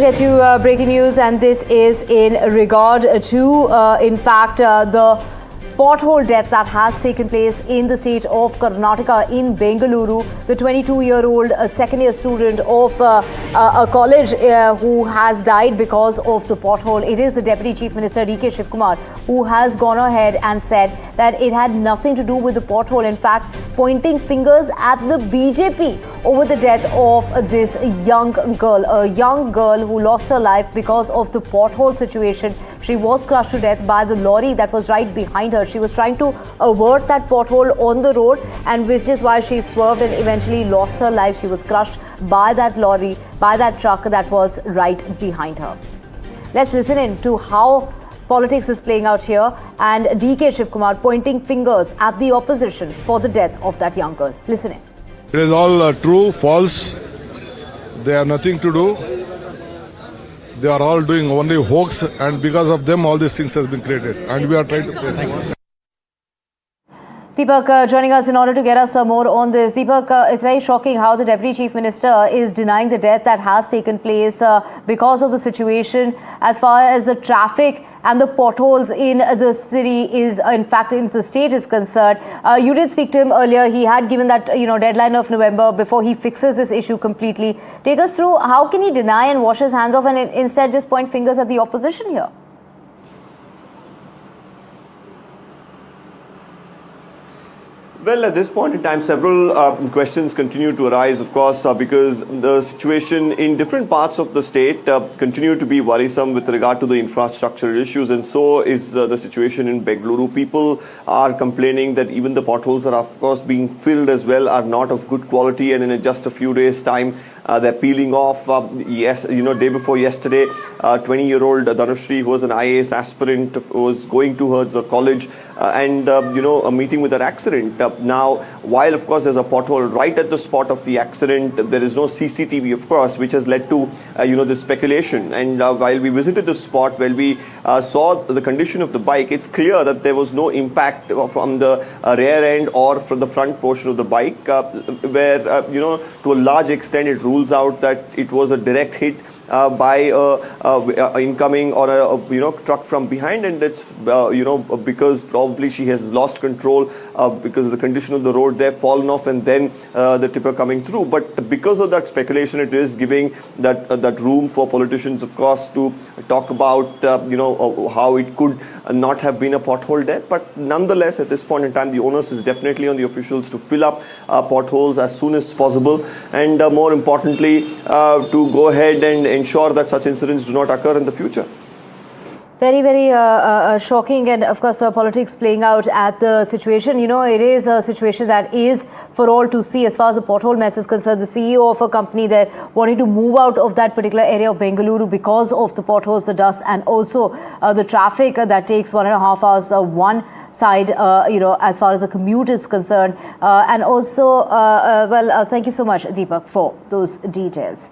Get you breaking news, and this is in regard to, the pothole death that has taken place in the state of Karnataka in Bengaluru. The 22-year-old second-year student of a college who has died because of the pothole. It is the Deputy Chief Minister Shivakumar who has gone ahead and said that it had nothing to do with the pothole. In fact, pointing fingers at the BJP over the death of this young girl, a young girl who lost her life because of the pothole situation. She was crushed to death by the lorry that was right behind her. She was trying to avert that pothole on the road, and which is why she swerved and eventually lost her life. She was crushed by that lorry, by that truck that was right behind her. Let's listen in to how politics is playing out here, and Shivakumar pointing fingers at the opposition for the death of that young girl. Listen in. It is all true, false. They have nothing to do. They are all doing only hoax, and because of them all these things has been created, and we are trying to face it. Deepak joining us in order to get us more on this. Deepak, it's very shocking how the Deputy Chief Minister is denying the death that has taken place because of the situation as far as the traffic and the potholes in the city is, in fact, in the state is concerned. You did speak to him earlier. He had given that deadline of November before he fixes this issue completely. Take us through, how can he deny and wash his hands off and instead just point fingers at the opposition here? Well, at this point in time, several questions continue to arise, of course, because the situation in different parts of the state continue to be worrisome with regard to the infrastructure issues, and so is the situation in Bengaluru. People are complaining that even the potholes are, of course, being filled as well, are not of good quality, and in just a few days' time, they're peeling off. Day before yesterday, 20-year-old Dhanushri, who was an IAS aspirant, was going towards a college and a meeting with an accident. Now, while of course there's a pothole right at the spot of the accident, there is no CCTV, of course, which has led to this speculation. And while we visited the spot, while we saw the condition of the bike, it's clear that there was no impact from the rear end or from the front portion of the bike, where to a large extent it rules out that it was a direct hit by a incoming or a truck from behind, and it's because probably she has lost control because of the condition of the road there, fallen off, and then the tipper coming through. But because of that speculation, it is giving that room for politicians, of course, to talk about how it could not have been a pothole death. But nonetheless, at this point in time, the onus is definitely on the officials to fill up potholes as soon as possible, and more importantly, to go ahead and ensure that such incidents do not occur in the future. Very, very shocking, and of course politics playing out at the situation. It is a situation that is for all to see as far as the pothole mess is concerned. The CEO of a company that wanted to move out of that particular area of Bengaluru because of the potholes, the dust, and also the traffic that takes 1.5 hours one side, as far as the commute is concerned. And also, thank you so much, Deepak, for those details.